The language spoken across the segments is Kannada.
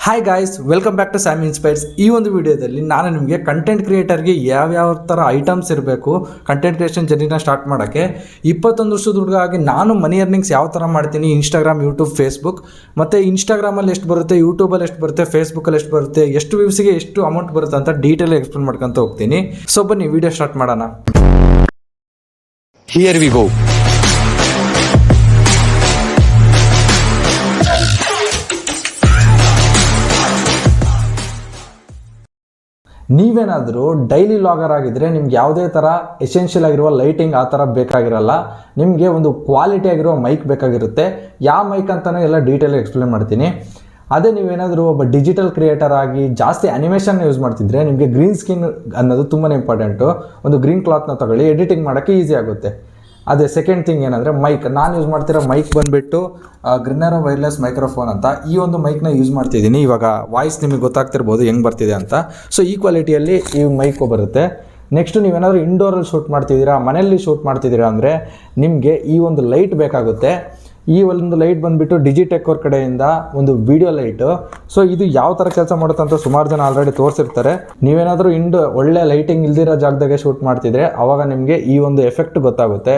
Hi guys, welcome back to Sam Inspires. ಈ ಒಂದು ವಿಡಿಯೋದಲ್ಲಿ ನಾನು ನಿಮಗೆ ಕಂಟೆಂಟ್ ಕ್ರಿಯೇಟರ್ಗೆ ಯಾವ್ಯಾವ ಥರ ಐಟಮ್ಸ್ ಇರಬೇಕು ಕಂಟೆಂಟ್ ಕ್ರಿಯೇಷನ್ ಜರ್ನಿನ ಸ್ಟಾರ್ಟ್ ಮಾಡೋಕ್ಕೆ, 21 ವರ್ಷದ ಹುಡುಗ ಆಗಿ ನಾನು ಮನಿ ಅರ್ನಿಂಗ್ಸ್ ಯಾವ ಥರ ಮಾಡ್ತೀನಿ ಇನ್ಸ್ಟಾಗ್ರಾಮ್, ಯೂಟ್ಯೂಬ್, ಫೇಸ್ಬುಕ್, ಮತ್ತು ಇನ್ಸ್ಟಾಗ್ರಾಮಲ್ಲಿ ಎಷ್ಟು ಬರುತ್ತೆ, ಯೂಟ್ಯೂಬಲ್ಲಿ ಎಷ್ಟು ಬರುತ್ತೆ, ಫೇಸ್ಬುಕ್ಕಲ್ಲಿ ಎಷ್ಟು ಬರುತ್ತೆ, ಎಷ್ಟು ವ್ಯೂಸಿಗೆ ಎಷ್ಟು ಅಮೌಂಟ್ ಬರುತ್ತೆ ಅಂತ ಡೀಟೇಲ್ ಎಕ್ಸ್ಪ್ಲೇನ್ ಮಾಡ್ಕೊತ ಹೋಗ್ತೀನಿ. ಸೊ ಬನ್ನಿ ವಿಡಿಯೋ ಸ್ಟಾರ್ಟ್ ಮಾಡೋಣ. Here we go. ನೀವೇನಾದರೂ ಡೈಲಿ ಲಾಗರ್ ಆಗಿದ್ದರೆ ನಿಮ್ಗೆ ಯಾವುದೇ ಥರ ಎಸೆನ್ಷಿಯಲ್ ಆಗಿರುವ ಲೈಟಿಂಗ್ ಆ ಥರ ಬೇಕಾಗಿರಲ್ಲ. ನಿಮಗೆ ಒಂದು ಕ್ವಾಲಿಟಿ ಆಗಿರುವ ಮೈಕ್ ಬೇಕಾಗಿರುತ್ತೆ. ಯಾವ ಮೈಕ್ ಅಂತಲೂ ಎಲ್ಲ ಡೀಟೇಲಾಗಿ ಎಕ್ಸ್ಪ್ಲೇನ್ ಮಾಡ್ತೀನಿ. ಅದೇ ನೀವೇನಾದರೂ ಒಬ್ಬ ಡಿಜಿಟಲ್ ಕ್ರಿಯೇಟರ್ ಆಗಿ ಜಾಸ್ತಿ ಅನಿಮೇಷನ್ ಯೂಸ್ ಮಾಡ್ತಿದ್ರೆ ನಿಮಗೆ ಗ್ರೀನ್ ಸ್ಕ್ರೀನ್ ಅನ್ನೋದು ತುಂಬಾ ಇಂಪಾರ್ಟೆಂಟು. ಒಂದು ಗ್ರೀನ್ ಕ್ಲಾತ್ನ ತಗೊಳ್ಳಿ, ಎಡಿಟಿಂಗ್ ಮಾಡೋಕ್ಕೆ ಈಸಿ ಆಗುತ್ತೆ. ಅದೇ ಸೆಕೆಂಡ್ ಥಿಂಗ್ ಏನಂದರೆ ಮೈಕ್. ನಾನು ಯೂಸ್ ಮಾಡ್ತಿರೋ ಮೈಕ್ ಬಂದುಬಿಟ್ಟು ಗ್ರಿನ್ನರೋ ವೈರ್ಲೆಸ್ ಮೈಕ್ರೋಫೋನ್ ಅಂತ ಈ ಒಂದು ಮೈಕ್ನ ಯೂಸ್ ಮಾಡ್ತಿದ್ದೀನಿ. ಇವಾಗ ವಾಯ್ಸ್ ನಿಮಗೆ ಗೊತ್ತಾಗ್ತಿರ್ಬೋದು ಹೆಂಗೆ ಬರ್ತಿದೆ ಅಂತ. ಸೊ ಈ ಕ್ವಾಲಿಟಿಯಲ್ಲಿ ಈ ಮೈಕು ಬರುತ್ತೆ. ನೆಕ್ಸ್ಟು ನೀವೇನಾದರೂ ಇಂಡೋರಲ್ಲಿ ಶೂಟ್ ಮಾಡ್ತಿದ್ದೀರಾ, ಮನೆಯಲ್ಲಿ ಶೂಟ್ ಮಾಡ್ತಿದ್ದೀರಾ ಅಂದರೆ ನಿಮಗೆ ಈ ಒಂದು ಲೈಟ್ ಬೇಕಾಗುತ್ತೆ. ಈ ಒಂದು ಲೈಟ್ ಬಂದುಬಿಟ್ಟು ಡಿಜಿಟೆಕ್ ಅವ್ರ ಕಡೆಯಿಂದ ಒಂದು ವಿಡಿಯೋ ಲೈಟು. ಸೊ ಇದು ಯಾವ ಥರ ಕೆಲಸ ಮಾಡುತ್ತೆ ಅಂತ ಸುಮಾರು ಜನ ಆಲ್ರೆಡಿ ತೋರಿಸಿರ್ತಾರೆ. ನೀವೇನಾದರೂ ಒಳ್ಳೆ ಲೈಟಿಂಗ್ ಇಲ್ದಿರೋ ಜಾಗದಾಗೆ ಶೂಟ್ ಮಾಡ್ತಿದ್ರೆ ಆವಾಗ ನಿಮಗೆ ಈ ಒಂದು ಎಫೆಕ್ಟ್ ಗೊತ್ತಾಗುತ್ತೆ.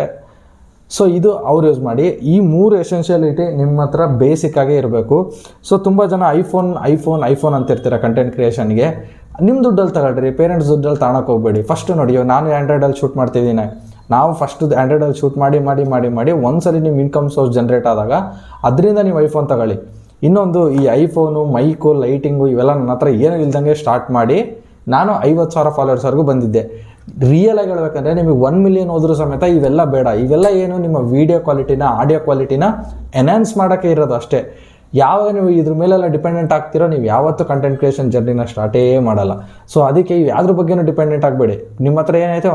ಸೊ ಇದು ಅವ್ರು ಯೂಸ್ ಮಾಡಿ. ಈ 3 ಎಸೆನ್ಷಿಯಾಲಿಟಿ ನಿಮ್ಮ ಹತ್ರ ಬೇಸಿಕ್ಕಾಗೇ ಇರಬೇಕು. ಸೊ ತುಂಬ ಜನ ಐಫೋನ್ ಅಂತಿರ್ತೀರ ಕಂಟೆಂಟ್ ಕ್ರಿಯೇಷನ್ಗೆ. ನಿಮ್ಮ ದುಡ್ಡಲ್ಲಿ ತಗೊಳ್ರಿ, ಪೇರೆಂಟ್ಸ್ ದುಡ್ಡಲ್ಲಿ ತಗೊಳಕ್ಕೆ ಹೋಗ್ಬೇಡಿ. ಫಸ್ಟ್ ನೋಡಿ, ನಾನು ಆ್ಯಂಡ್ರಾಯ್ಡಲ್ಲಿ ಶೂಟ್ ಮಾಡ್ತಿದ್ದೀನಿ. ನಾವು ಫಸ್ಟು ಆ್ಯಂಡ್ರಾಯ್ಡಲ್ಲಿ ಶೂಟ್ ಮಾಡಿ ಒಂದ್ಸಲಿ ನಿಮ್ಮ ಇನ್ಕಮ್ ಸೋರ್ಸ್ ಜನ್ರೇಟ್ ಆದಾಗ ಅದರಿಂದ ನೀವು ಐಫೋನ್ ತಗೊಳ್ಳಿ. ಇನ್ನೊಂದು, ಈ ಐಫೋನು, ಮೈಕು, ಲೈಟಿಂಗು ಇವೆಲ್ಲ ನನ್ನ ಹತ್ರ ಏನೂ ಇಲ್ದಂಗೆ ಸ್ಟಾರ್ಟ್ ಮಾಡಿ ನಾನು 50,000 ಫಾಲೋವರ್ಸ್ವರೆಗೂ ಬಂದಿದ್ದೆ. ರಿಯಲ್ ಆಗಿ ಹೇಳ್ಬೇಕಂದ್ರೆ ನಿಮಗೆ 1 ಮಿಲಿಯನ್ ಹೋದ್ರೂ ಸಮೇತ ಇವೆಲ್ಲ ಬೇಡ. ಇವೆಲ್ಲ ಏನು ನಿಮ್ಮ ವೀಡಿಯೋ ಕ್ವಾಲಿಟಿನ, ಆಡಿಯೋ ಕ್ವಾಲಿಟಿನ ಎನ್ಹಾನ್ಸ್ ಮಾಡೋಕ್ಕೆ ಇರೋದು ಅಷ್ಟೇ. ಯಾವಾಗ ನೀವು ಇದ್ರ ಮೇಲೆಲ್ಲ ಡಿಪೆಂಡೆಂಟ್ ಆಗ್ತಿರೋ ನೀವು ಯಾವತ್ತೂ ಕಂಟೆಂಟ್ ಕ್ರಿಯೇಷನ್ ಜರ್ನಿನ ಸ್ಟಾರ್ಟೇ ಮಾಡಲ್ಲ. ಸೊ ಅದಕ್ಕೆ ಯಾವ್ದ್ರ ಬಗ್ಗೆನೂ ಡಿಪೆಂಡೆಂಟ್ ಆಗಬೇಡಿ. ನಿಮ್ಮ ಹತ್ರ ಏನೈತೆ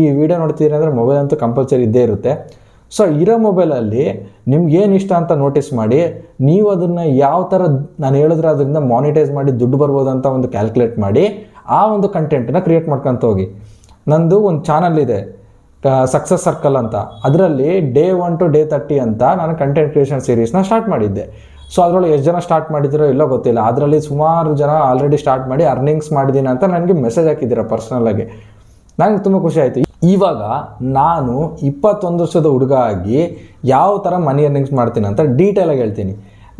ಈ ವಿಡಿಯೋ ನೋಡ್ತೀರಿ ಅಂದರೆ ಮೊಬೈಲ್ ಅಂತೂ ಕಂಪಲ್ಸರಿ ಇದ್ದೇ ಇರುತ್ತೆ. ಸೊ ಇರೋ ಮೊಬೈಲಲ್ಲಿ ನಿಮ್ಗೇನು ಇಷ್ಟ ಅಂತ ನೋಟಿಸ್ ಮಾಡಿ, ನೀವು ಅದನ್ನು ಯಾವ ಥರ ನಾನು ಹೇಳಿದ್ರೆ ಅದರಿಂದ ಮಾನಿಟೈಸ್ ಮಾಡಿ ದುಡ್ಡು ಬರ್ಬೋದು ಅಂತ ಒಂದು ಕ್ಯಾಲ್ಕುಲೇಟ್ ಮಾಡಿ ಆ ಒಂದು ಕಂಟೆಂಟನ್ನ ಕ್ರಿಯೇಟ್ ಮಾಡ್ಕೊತ ಹೋಗಿ. ನಂದು ಒಂದು ಚಾನಲ್ ಇದೆ, ಸಕ್ಸಸ್ ಸರ್ಕಲ್ ಅಂತ. ಅದರಲ್ಲಿ ಡೇ 1 to day 30 ಅಂತ ನಾನು ಕಂಟೆಂಟ್ ಕ್ರಿಯೇಷನ್ ಸೀರೀಸ್ನ ಸ್ಟಾರ್ಟ್ ಮಾಡಿದ್ದೆ. ಸೊ ಅದರೊಳಗೆ ಎಷ್ಟು ಜನ ಸ್ಟಾರ್ಟ್ ಮಾಡಿದ್ದೀರೋ ಎಲ್ಲೋ ಗೊತ್ತಿಲ್ಲ. ಅದರಲ್ಲಿ ಸುಮಾರು ಜನ ಆಲ್ರೆಡಿ ಸ್ಟಾರ್ಟ್ ಮಾಡಿ ಅರ್ನಿಂಗ್ಸ್ ಮಾಡಿದ್ದೀನಿ ಅಂತ ನನಗೆ ಮೆಸೇಜ್ ಹಾಕಿದ್ದೀರ ಪರ್ಸ್ನಲಾಗಿ. ನನಗೆ ತುಂಬ ಖುಷಿ ಆಯಿತು. ಇವಾಗ ನಾನು 21 ವರ್ಷದ ಹುಡುಗ ಆಗಿ ಯಾವ ಥರ ಮನಿ ಅರ್ನಿಂಗ್ಸ್ ಮಾಡ್ತೀನಿ ಅಂತ ಡೀಟೇಲಾಗಿ ಹೇಳ್ತೀನಿ.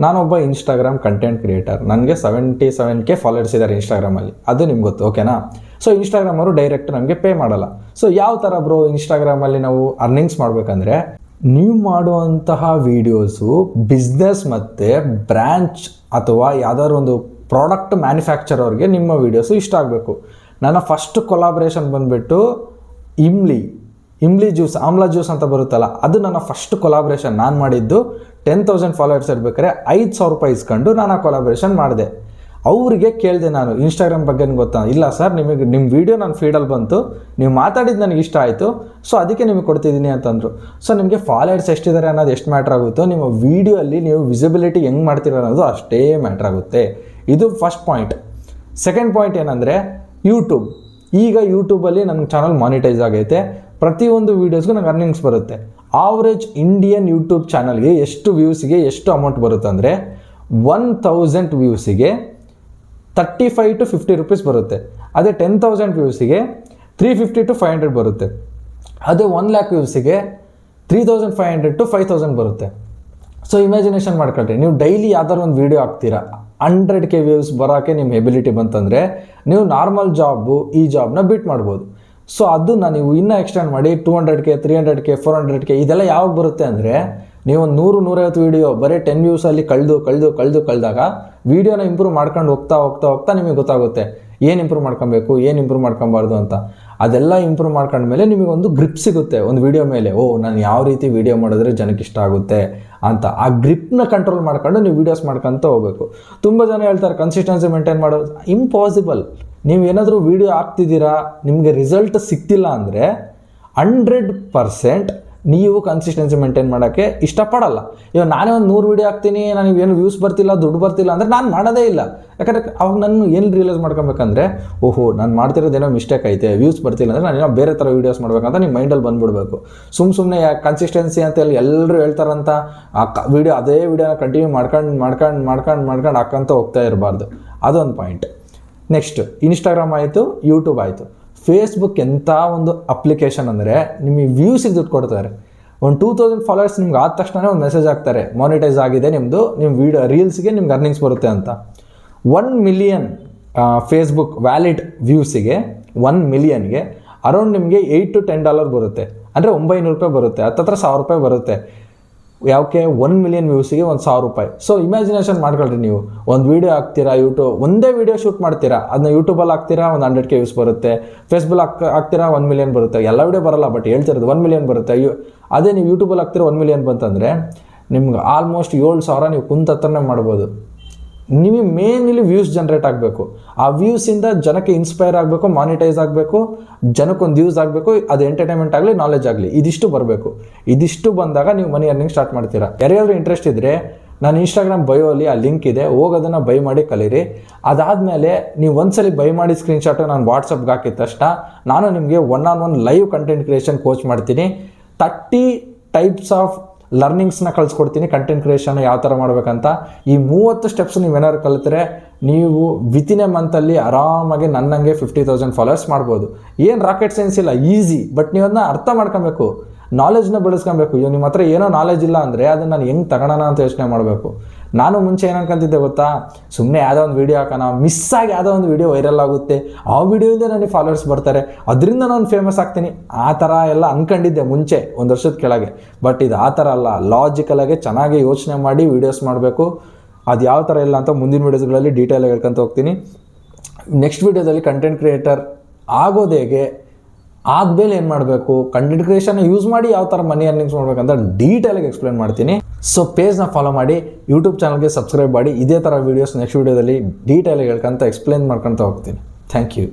ನಾನೊಬ್ಬ ಇನ್ಸ್ಟಾಗ್ರಾಮ್ ಕಂಟೆಂಟ್ ಕ್ರಿಯೇಟರ್. ನನಗೆ 77K ಫಾಲೋವರ್ಸ್ ಇದ್ದಾರೆ ಇನ್ಸ್ಟಾಗ್ರಾಮಲ್ಲಿ, ಅದು ನಿಮ್ಗೆ ಗೊತ್ತು, ಓಕೆನಾ? ಸೊ ಇನ್ಸ್ಟಾಗ್ರಾಮ್ ಅವರು ಡೈರೆಕ್ಟ್ ನಮಗೆ ಪೇ ಮಾಡಲ್ಲ. ಸೊ ಯಾವ ಥರ ಬ್ರೋ ಇನ್ಸ್ಟಾಗ್ರಾಮಲ್ಲಿ ನಾವು ಅರ್ನಿಂಗ್ಸ್ ಮಾಡಬೇಕಂದ್ರೆ, ನೀವು ಮಾಡುವಂತಹ ವೀಡಿಯೋಸು ಬಿಸ್ನೆಸ್ ಮತ್ತು ಬ್ರ್ಯಾಂಚ್ ಅಥವಾ ಯಾವುದಾದ್ರು ಒಂದು ಪ್ರಾಡಕ್ಟ್ ಮ್ಯಾನುಫ್ಯಾಕ್ಚರರ್ಗೆ ನಿಮ್ಮ ವೀಡಿಯೋಸು ಇಷ್ಟ ಆಗಬೇಕು. ನನ್ನ ಫಸ್ಟ್ ಕೊಲಾಬ್ರೇಷನ್ ಬಂದುಬಿಟ್ಟು ಇಮ್ಲಿ ಜ್ಯೂಸ್, ಆಮ್ಲಾ ಜ್ಯೂಸ್ ಅಂತ ಬರುತ್ತಲ್ಲ, ಅದು ನನ್ನ ಫಸ್ಟ್ ಕೊಲಾಬ್ರೇಷನ್. ನಾನು ಮಾಡಿದ್ದು 10,000 ಫಾಲೋವರ್ಸ್ ಇರ್ಬೇಕಾದ್ರೆ 5,000 ರೂಪಾಯಿ ಇಸ್ಕೊಂಡು ನಾನು ಆ ಕೊಲಾಬ್ರೇಷನ್ ಮಾಡಿದೆ. ಅವರಿಗೆ ಕೇಳಿದೆ ನಾನು, ಇನ್ಸ್ಟಾಗ್ರಾಮ್ ಬಗ್ಗೆ ಗೊತ್ತಾ? ಇಲ್ಲ ಸರ್, ನಿಮ್ಮ ವೀಡಿಯೋ ನನ್ನ ಫೀಡಲ್ಲಿ ಬಂತು, ನೀವು ಮಾತಾಡಿದ್ದು ನನಗೆ ಇಷ್ಟ ಆಯಿತು, ಸೊ ಅದಕ್ಕೆ ನಿಮಗೆ ಕೊಡ್ತಿದ್ದೀನಿ ಅಂತಂದರು. ಸೊ ನಿಮಗೆ ಫಾಲೋವರ್ಸ್ ಎಷ್ಟಿದ್ದಾರೆ ಅನ್ನೋದು ಎಷ್ಟು ಮ್ಯಾಟ್ರ್ ಆಗುತ್ತೋ, ನಿಮ್ಮ ವೀಡಿಯೋಲ್ಲಿ ನೀವು ವಿಸಿಬಿಲಿಟಿ ಹೆಂಗೆ ಮಾಡ್ತೀರ ಅನ್ನೋದು ಅಷ್ಟೇ ಮ್ಯಾಟ್ರ್ ಆಗುತ್ತೆ. ಇದು ಫಸ್ಟ್ ಪಾಯಿಂಟ್. ಸೆಕೆಂಡ್ ಪಾಯಿಂಟ್ ಏನಂದರೆ ಯೂಟ್ಯೂಬ್. ಈಗ ಯೂಟ್ಯೂಬಲ್ಲಿ ನನ್ನ ಚಾನಲ್ ಮಾನಿಟೈಸ್ ಆಗೈತೆ. ಪ್ರತಿಯೊಂದು ವೀಡಿಯೋಸ್ಗೂ ನನಗೆ ಅರ್ನಿಂಗ್ಸ್ ಬರುತ್ತೆ. ಆವ್ರೇಜ್ ಇಂಡಿಯನ್ ಯೂಟ್ಯೂಬ್ ಚಾನಲ್ಗೆ ಎಷ್ಟು ವ್ಯೂಸಿಗೆ ಎಷ್ಟು ಅಮೌಂಟ್ ಬರುತ್ತೆ ಅಂದರೆ 1000 ವ್ಯೂಸಿಗೆ 35 to 50 ರೂಪೀಸ್ ಬರುತ್ತೆ. ಅದೇ 10,000 ವ್ಯೂಸಿಗೆ 350 to 500 ಬರುತ್ತೆ. ಅದೇ 1 lakh ವ್ಯೂಸಿಗೆ 3,500 to 5,000 ಬರುತ್ತೆ. ಸೊ ಇಮ್ಯಾಜಿನೇಷನ್ ಮಾಡ್ಕೊಳ್ರಿ, ನೀವು ಡೈಲಿ ಯಾವ್ದಾದ್ರು ಒಂದು ವೀಡಿಯೋ ಹಾಕ್ತೀರಾ, 100K ವ್ಯೂಸ್ ಬರೋಕ್ಕೆ ನಿಮ್ಮ ಎಬಿಲಿಟಿ ಬಂತಂದರೆ ನೀವು ನಾರ್ಮಲ್ ಈ ಜಾಬ್ನ ಬೀಟ್ ಮಾಡ್ಬೋದು. ಸೊ ಅದನ್ನು ನೀವು ಇನ್ನೂ ಎಕ್ಸ್ಟೆಂಡ್ ಮಾಡಿ 200K, 300K, 400K ಇದೆಲ್ಲ ಯಾವಾಗ ಬರುತ್ತೆ ಅಂದರೆ, ನೀವು ಒಂದು 100-150 ವೀಡಿಯೋ ಬರೀ 10 ವ್ಯೂಸಲ್ಲಿ ಕಳೆದಾಗ ವೀಡಿಯೋನ ಇಂಪ್ರೂವ್ ಮಾಡ್ಕೊಂಡು ಹೋಗ್ತಾ ನಿಮಗೆ ಗೊತ್ತಾಗುತ್ತೆ ಏನು ಇಂಪ್ರೂವ್ ಮಾಡ್ಕೊಬೇಕು, ಏನು ಇಂಪ್ರೂವ್ ಮಾಡ್ಕೊಬಾರ್ದು ಅಂತ. ಅದೆಲ್ಲ ಇಂಪ್ರೂವ್ ಮಾಡ್ಕೊಂಡ್ಮೇಲೆ ನಿಮಗೊಂದು ಗ್ರಿಪ್ ಸಿಗುತ್ತೆ ಒಂದು ವೀಡಿಯೋ ಮೇಲೆ. ನಾನು ಯಾವ ರೀತಿ ವೀಡಿಯೋ ಮಾಡಿದ್ರೆ ಜನಕ್ಕೆ ಇಷ್ಟ ಆಗುತ್ತೆ ಅಂತ. ಆ ಗ್ರಿಪ್ನ ಕಂಟ್ರೋಲ್ ಮಾಡ್ಕೊಂಡು ನೀವು ವೀಡಿಯೋಸ್ ಮಾಡ್ಕೊತ ಹೋಗಬೇಕು. ತುಂಬ ಜನ ಹೇಳ್ತಾರೆ ಕನ್ಸಿಸ್ಟೆನ್ಸಿ ಮೇಂಟೈನ್ ಮಾಡೋದು ಇಂಪಾಸಿಬಲ್. ನೀವು ಏನಾದರೂ ವೀಡಿಯೋ ಹಾಕ್ತಿದ್ದೀರಾ, ನಿಮಗೆ ರಿಸಲ್ಟ್ ಸಿಗ್ತಿಲ್ಲ ಅಂದರೆ 100% ನೀವು ಕನ್ಸಿಸ್ಟೆನ್ಸಿ ಮೇಂಟೈನ್ ಮಾಡೋಕ್ಕೆ ಇಷ್ಟಪಡಲ್ಲ. ಇವಾಗ ನಾನೇ ಒಂದು 100 ವೀಡಿಯೋ ಹಾಕ್ತೀನಿ, ನನಗೆ ಏನು ವ್ಯೂಸ್ ಬರ್ತಿಲ್ಲ, ದುಡ್ಡು ಬರ್ತಿಲ್ಲ ಅಂದರೆ ನಾನು ಮಾಡೋದೇ ಇಲ್ಲ. ಯಾಕಂದರೆ ಅವಾಗ ನಾನು ಏನು ರಿಯಲೈಸ್ ಮಾಡ್ಕೊಬೇಕಂದ್ರೆ, ಓಹೋ ನಾನು ಮಾಡ್ತಿರೋದೇನೋ ಮಿಸ್ಟೇಕ್ ಐತೆ, ವ್ಯೂಸ್ ಬರ್ತಿಲ್ಲ ಅಂದರೆ ನಾನು ಏನೋ ಬೇರೆ ಥರ ವೀಡಿಯೋಸ್ ಮಾಡ್ಬೇಕಂತ ನಿಮ್ಮ ಮೈಂಡಲ್ಲಿ ಬಂದುಬಿಡ್ಬೇಕು. ಸುಮ್ಮನೆ ಕನ್ಸಿಸ್ಟೆನ್ಸಿ ಅಂತ ಹೇಳಿ ಎಲ್ಲರೂ ಹೇಳ್ತಾರಂತ ಅದೇ ವೀಡಿಯೋನ ಕಂಟಿನ್ಯೂ ಮಾಡ್ಕೊಂಡು ಹಾಕ್ಕಂತ ಹೋಗ್ತಾ ಇರಬಾರ್ದು. ಅದೊಂದು ಪಾಯಿಂಟ್. ನೆಕ್ಸ್ಟ್ ಇನ್ಸ್ಟಾಗ್ರಾಮ್ ಆಯಿತು, ಯೂಟ್ಯೂಬ್ ಆಯಿತು. ಫೇಸ್ಬುಕ್ ಎಂಥ ಒಂದು ಅಪ್ಲಿಕೇಶನ್ ಅಂದರೆ ನಿಮಗೆ ವ್ಯೂಸಿಗೆ ದುಡ್ಡು ಕೊಡ್ತಾರೆ. ಒಂದು 2000 ಫಾಲೋವರ್ಸ್ ನಿಮ್ಗೆ ಆದ ತಕ್ಷಣ ಒಂದು ಮೆಸೇಜ್ ಹಾಕ್ತಾರೆ, ಮಾನಿಟೈಸ್ ಆಗಿದೆ ನಿಮ್ಮದು, ನಿಮ್ಮ ವೀಡಿಯೋ ರೀಲ್ಸ್ಗೆ ನಿಮ್ಗೆ ಅರ್ನಿಂಗ್ಸ್ ಬರುತ್ತೆ ಅಂತ. 1 ಮಿಲಿಯನ್ ಫೇಸ್ಬುಕ್ ವ್ಯಾಲಿಡ್ ವ್ಯೂಸಿಗೆ 1 ಮಿಲಿಯನ್ಗೆ ಅರೌಂಡ್ ನಿಮಗೆ $8 to $10 ಬರುತ್ತೆ. ಅಂದರೆ $900 ಬರುತ್ತೆ, ಹತ್ತತ್ರ $1000 ಬರುತ್ತೆ. ಯಾಕೆ 1 ಮಿಲಿಯನ್ ವ್ಯೂಸಿಗೆ $1000. ಸೊ ಇಮ್ಯಾಜಿನೇಷನ್ ಮಾಡ್ಕೊಳ್ರಿ, ನೀವು ಒಂದು ವೀಡಿಯೋ ಹಾಕ್ತೀರಾ, ಒಂದೇ ವೀಡಿಯೋ ಶೂಟ್ ಮಾಡ್ತೀರಾ, ಅದನ್ನ ಯೂಟ್ಯೂಬಲ್ಲಿ ಹಾಕ್ತೀರಾ, ಒಂದು 100K ವ್ಯೂಸ್ ಬರುತ್ತೆ. ಫೇಸ್ಬುಕ್ ಹಾಕ್ತೀರಾ, 1 ಮಿಲಿಯನ್ ಬರುತ್ತೆ. ಎಲ್ಲ ವೀಡಿಯೋ ಬರಲ್ಲ, ಬಟ್ ಹೇಳ್ತಿರೋದು 1 ಮಿಲಿಯನ್ ಬರುತ್ತೆ. ಅದೇ ನೀವು ಯೂಟ್ಯೂಬಲ್ಲಿ ಹಾಕ್ತೀರಾ 1 ಮಿಲಿಯನ್ ಬಂತಂದರೆ ನಿಮ್ಗೆ ಆಲ್ಮೋಸ್ಟ್ 7,000 ನೀವು ಕುಂತ ಹತ್ರನೇ ಮಾಡ್ಬೋದು. ನಿಮಗೆ ಮೇನ್ಲಿ ವ್ಯೂಸ್ ಜನ್ರೇಟ್ ಆಗಬೇಕು. ಆ ವ್ಯೂಸಿಂದ ಜನಕ್ಕೆ ಇನ್ಸ್ಪೈರ್ ಆಗಬೇಕು, ಮಾನಿಟೈಸ್ ಆಗಬೇಕು, ಜನಕ್ಕೊಂದು ಯೂಸ್ ಆಗಬೇಕು. ಅದು ಎಂಟರ್ಟೈನ್ಮೆಂಟ್ ಆಗಲಿ, ನಾಲೆಜ್ ಆಗಲಿ, ಇದಿಷ್ಟು ಬರಬೇಕು. ಇದಿಷ್ಟು ಬಂದಾಗ ನೀವು ಮನಿ ಅರ್ನಿಂಗ್ ಸ್ಟಾರ್ಟ್ ಮಾಡ್ತೀರಾ. ಯಾರ್ಯಾರು ಇಂಟ್ರೆಸ್ಟ್ ಇದ್ದರೆ ನಾನು ಇನ್ಸ್ಟಾಗ್ರಾಮ್ ಬಯೋಲ್ಲಿ ಆ ಲಿಂಕ್ ಇದೆ, ಹೋಗೋದನ್ನು ಬೈ ಮಾಡಿ ಕಲೀರಿ. ಅದಾದಮೇಲೆ ನೀವು ಒಂದ್ಸಲಿ ಬೈ ಮಾಡಿ ಸ್ಕ್ರೀನ್ಶಾಟು ನಾನು ವಾಟ್ಸಪ್ಗೆ ಹಾಕಿದ ತಕ್ಷಣ ನಾನು ನಿಮಗೆ 1-on-1 live content creation coach ಮಾಡ್ತೀನಿ. 30 ಟೈಪ್ಸ್ ಆಫ್ ಲರ್ನಿಂಗ್ಸ್ನ ಕಳಿಸ್ಕೊಡ್ತೀನಿ. ಕಂಟೆಂಟ್ ಕ್ರಿಯೇಷನ್ ಯಾವ ಥರ ಮಾಡಬೇಕಂತ ಈ 30 ಸ್ಟೆಪ್ಸ್ ನೀವೇನಾದ್ರು ಕಲಿತ್ರೆ ನೀವು ವಿತಿನ್ ಎ ಮಂತಲ್ಲಿ ಆರಾಮಾಗಿ ನನ್ನಂಗೆ 50,000 ಫಾಲೋವರ್ಸ್ ಮಾಡ್ಬೋದು. ಏನು ರಾಕೆಟ್ ಸೈನ್ಸ್ ಇಲ್ಲ, ಈಸಿ. ಬಟ್ ನೀವು ಅದನ್ನ ಅರ್ಥ ಮಾಡ್ಕೊಬೇಕು, ನಾಲೆಜ್ನ ಬೆಳೆಸ್ಕೊಬೇಕು. ಇವಾಗ ನಿಮ್ಮ ಹತ್ರ ಏನೋ ನಾಲೆಜ್ ಇಲ್ಲ ಅಂದರೆ ಅದನ್ನು ನಾನು ಹೆಂಗೆ ತಗೋಣ ಅಂತ ಯೋಚನೆ ಮಾಡಬೇಕು. ನಾನು ಮುಂಚೆ ಏನು ಅನ್ಕೊಂತಿದ್ದೆ ಗೊತ್ತಾ, ಸುಮ್ಮನೆ ಯಾವುದೋ ಒಂದು ವೀಡಿಯೋ ಹಾಕೋಣ, ಮಿಸ್ಸಾಗಿ ಯಾವುದೋ ಒಂದು ವೀಡಿಯೋ ವೈರಲ್ ಆಗುತ್ತೆ, ಆ ವಿಡಿಯೋಯಿಂದ ನನಗೆ ಫಾಲೋವರ್ಸ್ ಬರ್ತಾರೆ, ಅದರಿಂದ ನಾನು ಫೇಮಸ್ ಆಗ್ತೀನಿ, ಆ ಥರ ಎಲ್ಲ ಅಂದ್ಕೊಂಡಿದ್ದೆ ಮುಂಚೆ 1 ವರ್ಷದ ಕೆಳಗೆ. ಬಟ್ ಇದು ಆ ಥರ ಅಲ್ಲ. ಲಾಜಿಕಲಾಗಿ ಚೆನ್ನಾಗಿ ಯೋಚನೆ ಮಾಡಿ ವೀಡಿಯೋಸ್ ಮಾಡಬೇಕು. ಅದು ಯಾವ ಥರ ಇಲ್ಲ ಅಂತ ಮುಂದಿನ ವೀಡಿಯೋಸ್ಗಳಲ್ಲಿ ಡೀಟೇಲಾಗಿ ಹೇಳ್ಕೊತ ಹೋಗ್ತೀನಿ. ನೆಕ್ಸ್ಟ್ ವೀಡಿಯೋದಲ್ಲಿ ಕಂಟೆಂಟ್ ಕ್ರಿಯೇಟರ್ ಆಗೋದು ಹೇಗೆ, ಆದ್ಮೇಲೆ ಏನು ಮಾಡಬೇಕು, ಕಂಟೆಂಟ್ ಕ್ರಿಯೇಷನ್ ಯೂಸ್ ಮಾಡಿ ಯಾವ ಥರ ಮನಿ ಅರ್ನಿಂಗ್ಸ್ ಮಾಡ್ಬೇಕಂತ ಡೀಟೇಲಾಗಿ ಎಕ್ಸ್ಪ್ಲೇನ್ ಮಾಡ್ತೀನಿ. ಸೊ ಪೇಜ್ನ ಫಾಲೋ ಮಾಡಿ, ಯೂಟ್ಯೂಬ್ ಚಾನಲ್ಗೆ ಸಬ್ಸ್ಕ್ರೈಬ್ ಮಾಡಿ. ಇದೇ ಥರ ವೀಡಿಯೋಸ್ ನೆಕ್ಸ್ಟ್ ವೀಡಿಯೋದಲ್ಲಿ ಡೀಟೇಲಾಗಿ ಹೇಳ್ಕೊಂತ ಎಕ್ಸ್ಪ್ಲೇನ್ ಮಾಡ್ಕೊತ ಹೋಗ್ತೀನಿ. Thank you.